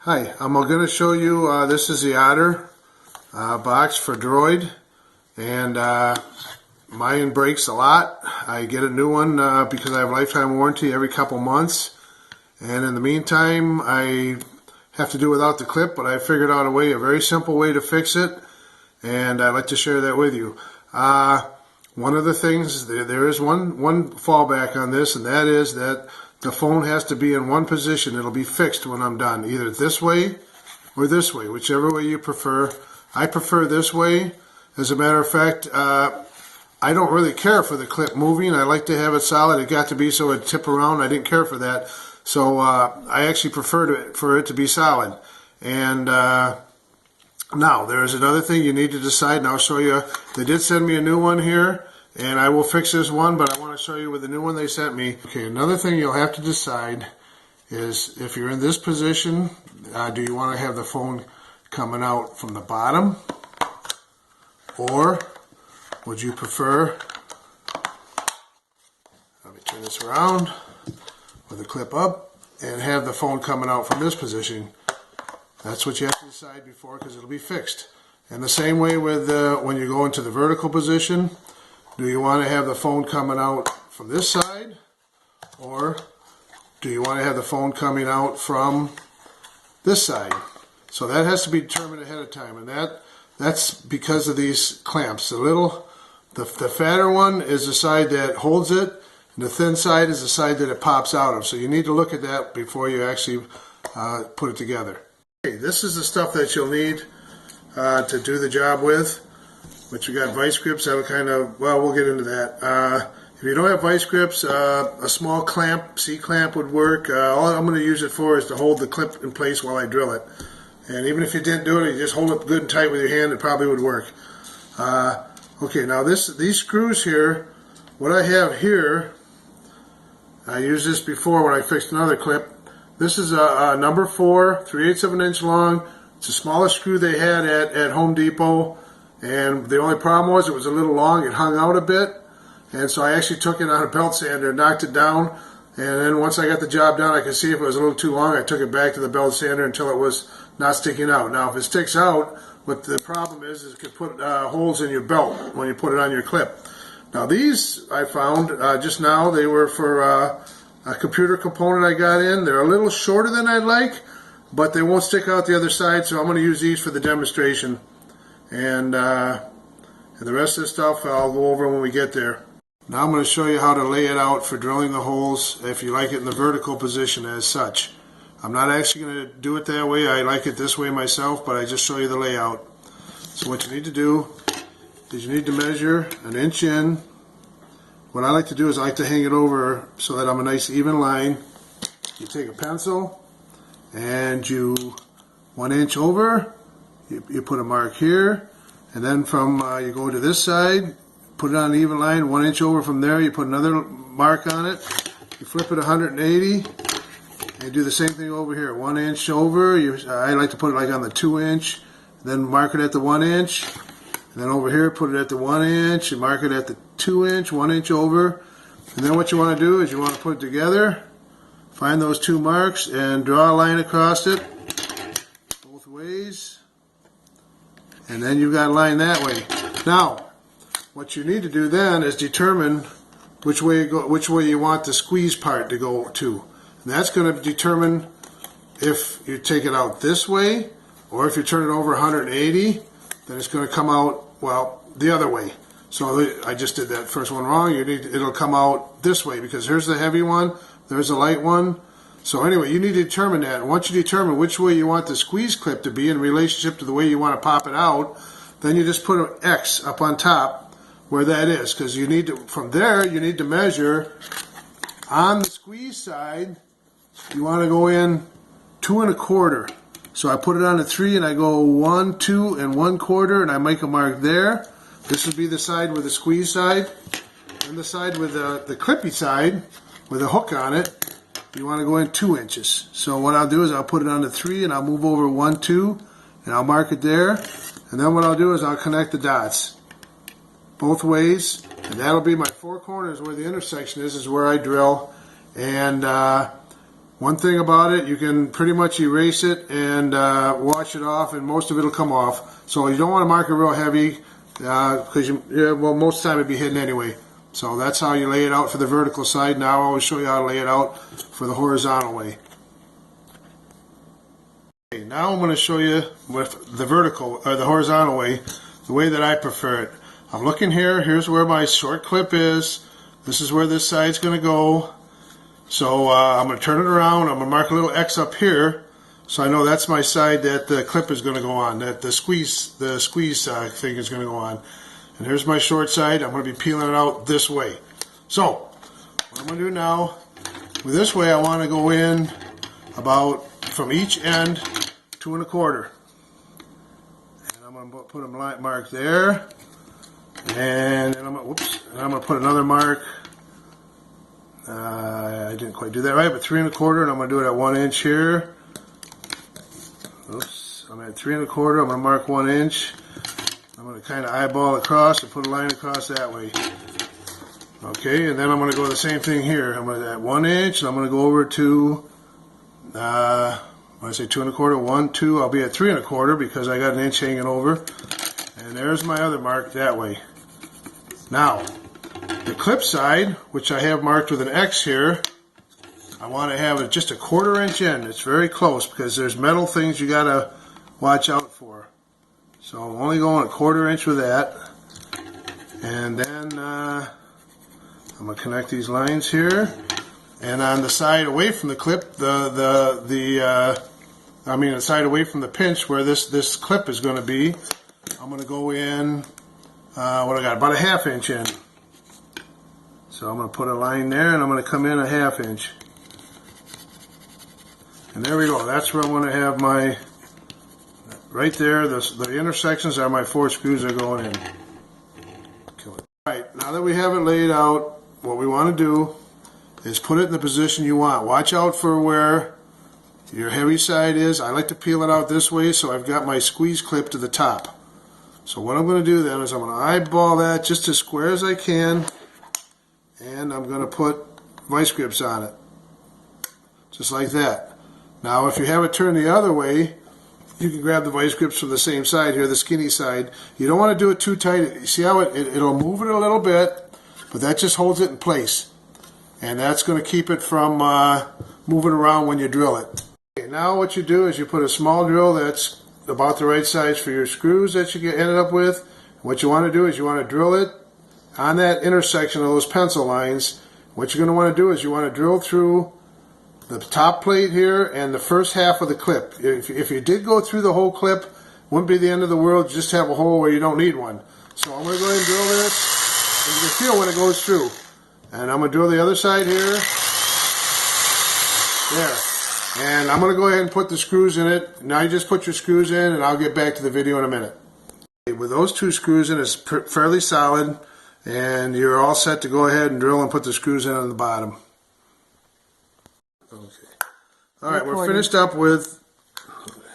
Hi, I'm going to show you, this is the OTTERBOX for Droid, and mine breaks a lot. I get a new one because I have lifetime warranty every couple months, and in the meantime I have to do without the clip, but I figured out a very simple way to fix it, and I'd like to share that with you. One of the things, there is one fallback on this, and that is that the phone has to be in one position. It'll be fixed when I'm done, either this way or this way, whichever way you prefer. I prefer this way. As a matter of fact, I don't really care for the clip moving. I like to have it solid. It got to be so it'd tip around. I didn't care for that. So I actually prefer for it to be solid. And now, there's another thing you need to decide, and I'll show you. They did send me a new one here, and I will fix this one, but I want to show you with the new one they sent me. Okay, another thing you'll have to decide is if you're in this position, do you want to have the phone coming out from the bottom, or would you prefer, let me turn this around with the clip up, and have the phone coming out from this position? That's what you have to decide before, because it'll be fixed. And the same way with when you go into the vertical position, do you want to have the phone coming out from this side, or do you want to have the phone coming out from this side? So that has to be determined ahead of time, and that's because of these clamps. The fatter one is the side that holds it, and the thin side is the side that it pops out of. So you need to look at that before you actually put it together. Okay, this is the stuff that you'll need to do the job with. But you got vice grips. That'll kind of, well, we'll get into that. If you don't have vice grips, a small clamp, C-clamp would work. All I'm going to use it for is to hold the clip in place while I drill it. And even if you didn't do it, you just hold it good and tight with your hand, it probably would work. Okay, now these screws here, what I have here, I used this before when I fixed another clip. This is a number 4, 3/8 of an inch long. It's the smallest screw they had at Home Depot. And the only problem was it was a little long. It hung out a bit. And so I actually took it on a belt sander, knocked it down. And then once I got the job done, I could see if it was a little too long. I took it back to the belt sander until it was not sticking out. Now, if it sticks out, what the problem is it could put holes in your belt when you put it on your clip. Now, these I found just now, they were for a computer component I got in. They're a little shorter than I'd like, but they won't stick out the other side, so I'm going to use these for the demonstration. And the rest of the stuff I'll go over when we get there. Now I'm going to show you how to lay it out for drilling the holes if you like it in the vertical position as such. I'm not actually going to do it that way. I like it this way myself, but I just show you the layout. So what you need to do is you need to measure an inch in. What I like to do is I like to hang it over so that I'm a nice even line. You take a pencil and you 1 inch over. You put a mark here, and then from you go to this side, put it on an even line, 1 inch over from there, you put another mark on it, you flip it 180, and you do the same thing over here, 1 inch over. I like to put it like on the 2 inch, then mark it at the 1 inch, and then over here put it at the 1 inch, and mark it at the 2 inch, 1 inch over, and then what you want to do is you want to put it together, find those two marks, and draw a line across it, both ways. And then you've got a line that way. Now, what you need to do then is determine which way you want the squeeze part to go to. And that's going to determine if you take it out this way, or if you turn it over 180, then it's going to come out, well, the other way. So I just did that first one wrong. It'll come out this way, because here's the heavy one, there's the light one. So anyway, you need to determine that. And once you determine which way you want the squeeze clip to be in relationship to the way you want to pop it out, then you just put an X up on top where that is. Because you need to, from there, you need to measure on the squeeze side, you want to go in 2 1/4. So I put it on a 3 and I go 1, 2 1/4, and I make a mark there. This would be the side with the squeeze side. And the side with the clippy side, with a hook on it, you want to go in 2 inches. So what I'll do is I'll put it on the 3 and I'll move over 1, 2, and I'll mark it there. And then what I'll do is I'll connect the dots both ways, and that'll be my 4 corners where the intersection is where I drill. And One thing about it, you can pretty much erase it and wash it off, and most of it will come off. So you don't want to mark it real heavy because well, most of the time it'd be hidden anyway. So that's how you lay it out for the vertical side. Now I'll always show you how to lay it out for the horizontal way. Okay, now I'm going to show you with the vertical or the horizontal way, the way that I prefer it. I'm looking here. Here's where my short clip is. This is where this side's going to go. So I'm going to turn it around. I'm going to mark a little X up here, so I know that's my side that the clip is going to go on, that the squeeze thing is going to go on. And here's my short side. I'm going to be peeling it out this way. So what I'm going to do now, with this way, I want to go in about from each end 2 1/4. And I'm going to put a mark there, and then I'm going to put another mark. I didn't quite do that right, but 3 1/4, and I'm going to do it at 1 inch here. Oops, I'm at 3 1/4. I'm going to mark 1 inch. I'm going to kind of eyeball across and put a line across that way. Okay, and then I'm going to go the same thing here. I'm going to at 1 inch, and I'm going to go over to when I say 2 1/4, 1, 2. I'll be at 3 1/4 because I got an inch hanging over. And there's my other mark that way. Now, the clip side, which I have marked with an X here, I want to have it just a 1/4 inch in. It's very close because there's metal things you got to watch out for. So I'm only going a 1/4 inch with that. And then I'm going to connect these lines here. And on the side away from the clip, the side away from the pinch where this clip is going to be, I'm going to go in, what I got, about a 1/2 inch in. So I'm going to put a line there, and I'm going to come in a 1/2 inch. And there we go. That's where I'm going to have my, right there, the intersections are my 4 screws that are going in. Alright, now that we have it laid out, what we want to do is put it in the position you want. Watch out for where your heavy side is. I like to peel it out this way, so I've got my squeeze clip to the top. So what I'm going to do then is I'm going to eyeball that just as square as I can, and I'm going to put vice grips on it, just like that. Now if you have it turned the other way, you can grab the vice grips from the same side here, the skinny side. You don't want to do it too tight. You see how it'll move it a little bit, but that just holds it in place. And that's going to keep it from moving around when you drill it. Okay, now what you do is you put a small drill that's about the right size for your screws that you ended up with. What you want to do is you want to drill it on that intersection of those pencil lines. What you're going to want to do is you want to drill through the top plate here and the first half of the clip. If you did go through the whole clip, wouldn't be the end of the world. You just have a hole where you don't need one. So I'm going to go ahead and drill this, and you can feel when it goes through. And I'm going to drill the other side here. There. And I'm going to go ahead and put the screws in it. Now you just put your screws in, and I'll get back to the video in a minute. Okay, with those 2 screws in, it's fairly solid, and you're all set to go ahead and drill and put the screws in on the bottom. Okay. All right, we're finished up with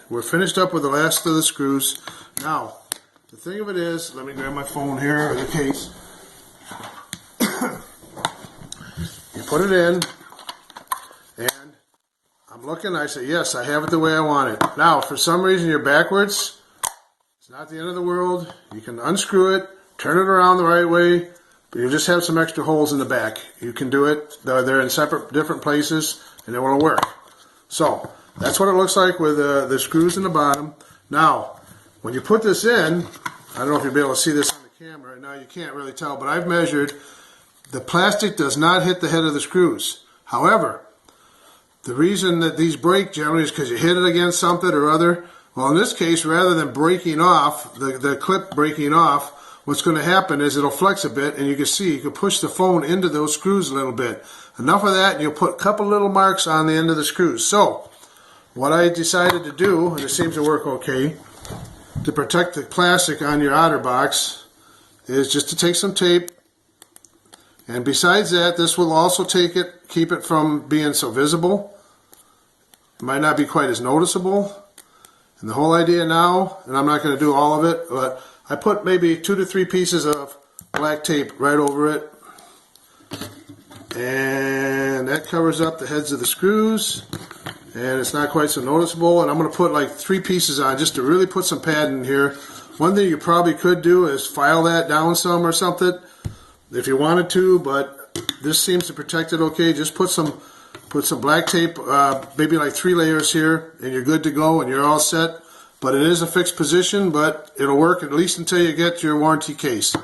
the last of the screws. Now, the thing of it is, let me grab my phone here, or the case. You put it in, and I'm looking, I say, yes, I have it the way I want it. Now, if for some reason you're backwards, it's not the end of the world. You can unscrew it, turn it around the right way, but you just have some extra holes in the back. You can do it. They're in different places, and it will work. So, that's what it looks like with the screws in the bottom. Now, when you put this in, I don't know if you'll be able to see this on the camera right now. You can't really tell, but I've measured. The plastic does not hit the head of the screws. However, the reason that these break generally is because you hit it against something or other. Well, in this case, rather than breaking off, the clip breaking off, what's going to happen is it'll flex a bit, and you can see you can push the phone into those screws a little bit. Enough of that, and you'll put a couple little marks on the end of the screws. So, what I decided to do, and it seems to work okay, to protect the plastic on your OTTERBOX, is just to take some tape. And besides that, this will also keep it from being so visible. It might not be quite as noticeable. And the whole idea now, and I'm not going to do all of it, but I put maybe 2 to 3 pieces of black tape right over it. And that covers up the heads of the screws, and it's not quite so noticeable. And I'm going to put like 3 pieces on just to really put some padding in here. One thing you probably could do is file that down some or something if you wanted to, but this seems to protect it okay. Just put some black tape, maybe like 3 layers here, and you're good to go and you're all set. But it is a fixed position, but it'll work at least until you get your warranty case.